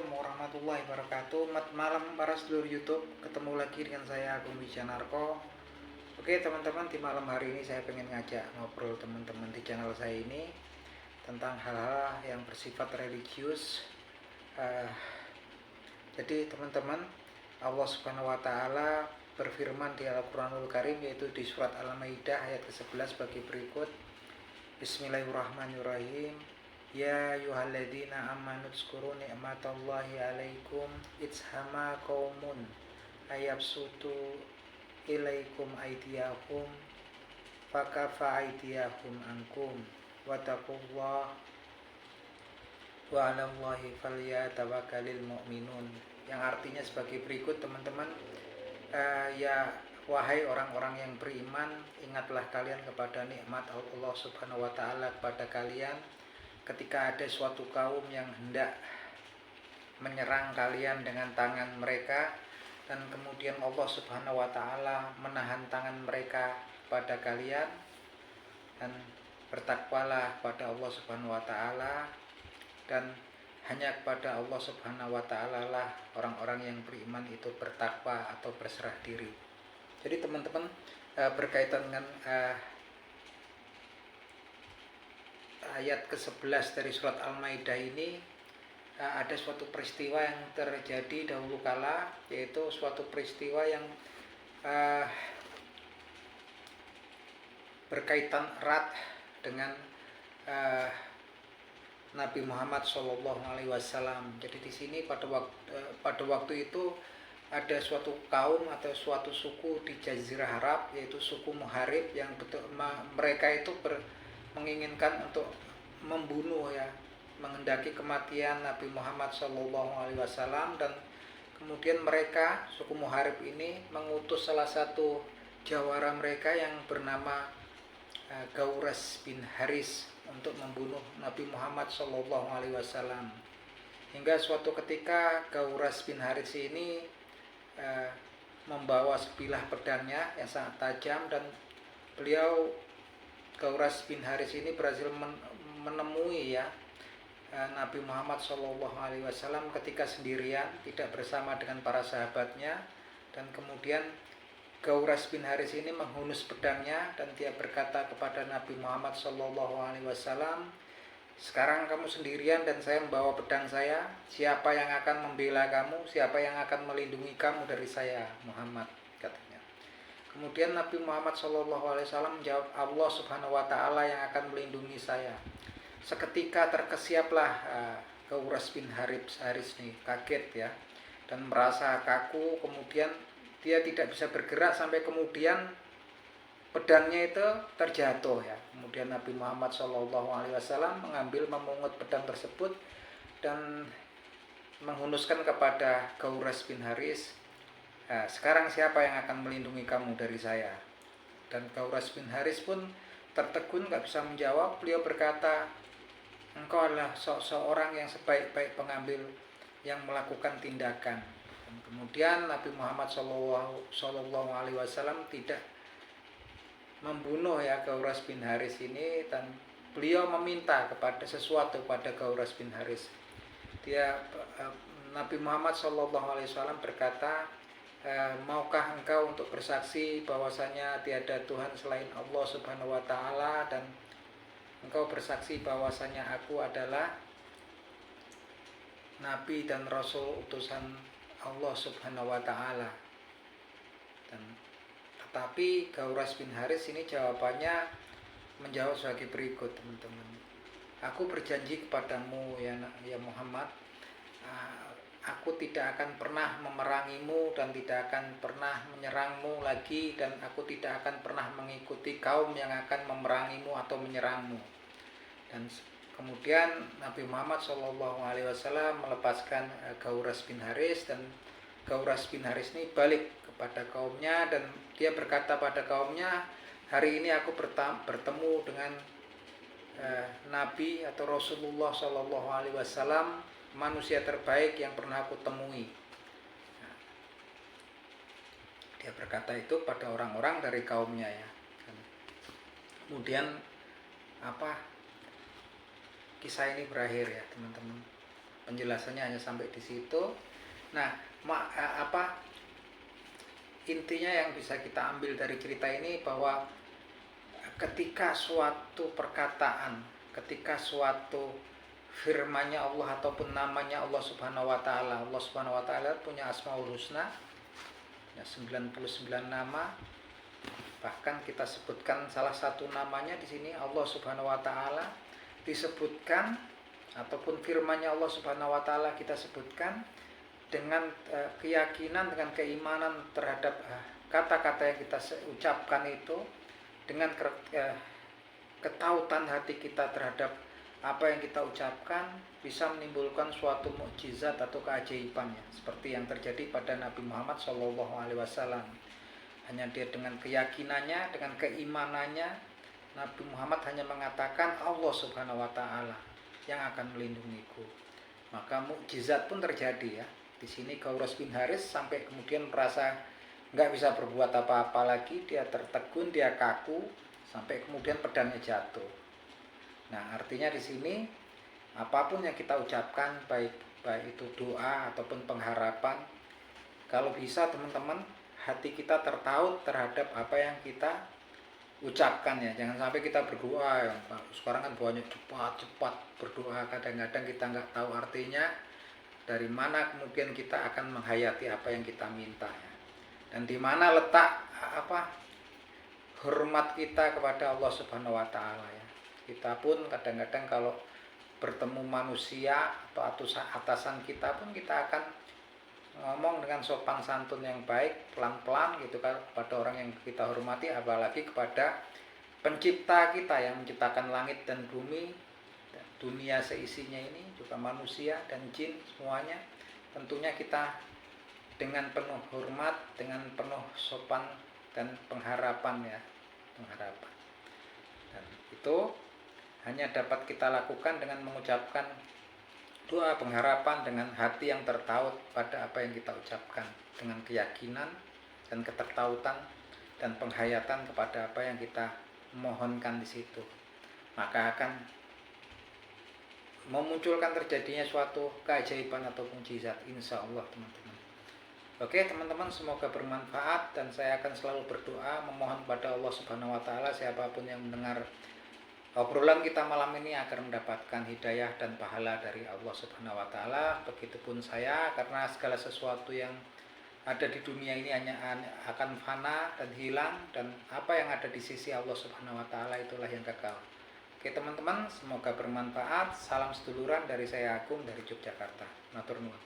Assalamualaikum warahmatullahi wabarakatuh. Malam para sedulur YouTube, ketemu lagi dengan saya Agung Wijanarko. Oke teman-teman, di malam hari ini saya pengen ngajak ngobrol teman-teman di channel saya ini tentang hal-hal yang bersifat religius. Jadi teman-teman, Allah Subhanahu wa taala berfirman di Al-Qur'anul Karim, yaitu di surat Al-Maidah ayat ke-11 bagi berikut. Bismillahirrahmanirrahim. Ya ayyuhalladzina amanu dzkuru ni'matallahi 'alaikum idhama qaumun ayabsutu ilaikum aydiyahum fakafa aydiyahum ankum wattaqullah wa 'alallahi falyatawakkalul mu'minun. Yang artinya sebagai berikut teman-teman. Ya wahai orang-orang yang beriman, ingatlah kalian kepada nikmat Allah Subhanahu wa taala kepada kalian ketika ada suatu kaum yang hendak menyerang kalian dengan tangan mereka, dan kemudian Allah Subhanahu wa taala menahan tangan mereka pada kalian, dan bertakwalah kepada Allah Subhanahu wa taala, dan hanya kepada Allah Subhanahu wa taala lah orang-orang yang beriman itu bertakwa atau berserah diri. Jadi teman-teman, berkaitan dengan ayat ke-11 dari surat Al-Maidah ini, ada suatu peristiwa yang terjadi dahulu kala, yaitu suatu peristiwa yang berkaitan erat dengan Nabi Muhammad SAW. Jadi di sini pada waktu itu ada suatu kaum atau suatu suku di Jazirah Arab, yaitu suku Muharib, yang mereka itu menginginkan untuk membunuh, menghendaki kematian Nabi Muhammad SAW. Dan kemudian mereka, suku Muharib ini, mengutus salah satu jawara mereka yang bernama Gauras bin Haris untuk membunuh Nabi Muhammad SAW. Hingga suatu ketika Gauras bin Haris ini membawa sebilah pedangnya yang sangat tajam, dan Gauras bin Haris ini berhasil menemui Nabi Muhammad SAW ketika sendirian, tidak bersama dengan para sahabatnya. Dan kemudian Gauras bin Haris ini menghunus pedangnya, dan dia berkata kepada Nabi Muhammad SAW, sekarang kamu sendirian dan saya membawa pedang saya. Siapa yang akan membela kamu? Siapa yang akan melindungi kamu dari saya, Muhammad? Katanya. Kemudian Nabi Muhammad SAW menjawab, Allah Subhanahu wa taala yang akan melindungi saya. Seketika terkesiaplah Gauras bin Haris ini, kaget dan merasa kaku. Kemudian dia tidak bisa bergerak sampai kemudian pedangnya itu terjatuh. Kemudian Nabi Muhammad SAW memungut pedang tersebut dan menghunuskan kepada Gauras bin Haris, sekarang siapa yang akan melindungi kamu dari saya? Dan Gauras bin Haris pun tertegun, gak bisa menjawab. Beliau berkata, engkau adalah seorang yang sebaik-baik pengambil yang melakukan tindakan. Dan kemudian Nabi Muhammad SAW tidak membunuh Gauras bin Haris ini, dan beliau meminta kepada sesuatu pada Gauras bin Haris. Nabi Muhammad SAW berkata, maukah engkau untuk bersaksi bahwasanya tiada Tuhan selain Allah Subhanahu wa taala, dan engkau bersaksi bahwasanya aku adalah Nabi dan Rasul utusan Allah Subhanahu wa taala. Tetapi Gauras bin Haris ini jawabannya menjawab sebagai berikut, teman-teman. Aku berjanji kepadamu ya Muhammad, aku tidak akan pernah memerangimu dan tidak akan pernah menyerangmu lagi, dan aku tidak akan pernah mengikuti kaum yang akan memerangimu atau menyerangmu. Dan kemudian Nabi Muhammad SAW melepaskan Gauras bin Haris, dan Gauras bin Haris ini balik kepada kaumnya, dan dia berkata pada kaumnya, hari ini aku bertemu dengan Nabi atau Rasulullah SAW, manusia terbaik yang pernah aku temui. Dia berkata itu pada orang-orang dari kaumnya. Kemudian kisah ini berakhir teman-teman. penjelasannya hanya sampai di situ. Nah, intinya yang bisa kita ambil dari cerita ini bahwa ketika suatu perkataan, ketika suatu firman-Nya Allah ataupun namanya Allah Subhanahu wa taala. Allah Subhanahu wa taala punya Asmaul Husna, ya 99 nama. Bahkan kita sebutkan salah satu namanya di sini, Allah Subhanahu wa taala disebutkan, ataupun firman-Nya Allah Subhanahu wa taala kita sebutkan dengan keyakinan, dengan keimanan terhadap kata-kata yang kita ucapkan itu, dengan ketautan hati kita terhadap apa yang kita ucapkan, bisa menimbulkan suatu mukjizat atau keajaiban, ya, seperti yang terjadi pada Nabi Muhammad SAW. Hanya dia dengan keyakinannya, dengan keimanannya, Nabi Muhammad hanya mengatakan Allah Subhanahu wa taala yang akan melindungiku. Maka mukjizat pun terjadi, ya. Di sini Ghawras bin Haris sampai kemudian merasa nggak bisa berbuat apa-apa lagi, dia tertegun, dia kaku, sampai kemudian pedangnya jatuh. Nah, artinya di sini apapun yang kita ucapkan, baik itu doa ataupun pengharapan, kalau bisa teman-teman, hati kita tertaut terhadap apa yang kita ucapkan, ya. Jangan sampai kita berdoa, ya. Sekarang kan doanya cepat-cepat berdoa, kadang-kadang kita nggak tahu artinya, dari mana kemudian kita akan menghayati apa yang kita minta, ya. Dan di mana letak hormat kita kepada Allah Subhanahu wa taala, ya. Kita pun kadang-kadang kalau bertemu manusia atau atasan kita pun, kita akan ngomong dengan sopan santun yang baik, pelan-pelan gitu kan, kepada orang yang kita hormati, apalagi kepada pencipta kita yang menciptakan langit dan bumi, dunia seisinya ini, juga manusia dan jin semuanya. Tentunya kita dengan penuh hormat, dengan penuh sopan dan pengharapan, ya, pengharapan. Dan itu hanya dapat kita lakukan dengan mengucapkan doa pengharapan dengan hati yang tertaut pada apa yang kita ucapkan, dengan keyakinan dan ketertautan dan penghayatan kepada apa yang kita mohonkan di situ. Maka akan memunculkan terjadinya suatu keajaiban atau mukjizat, insya Allah, teman-teman. Oke teman-teman, semoga bermanfaat, dan saya akan selalu berdoa memohon kepada Allah Subhanahu wa taala, siapapun yang mendengar obrolan kita malam ini agar mendapatkan hidayah dan pahala dari Allah Subhanahu wa taala. Begitupun saya, karena segala sesuatu yang ada di dunia ini hanya akan fana dan hilang, dan apa yang ada di sisi Allah Subhanahu wa taala itulah yang kekal. Oke teman-teman, semoga bermanfaat. Salam seduluran dari saya, Agung, dari Yogyakarta. Matur nuwun.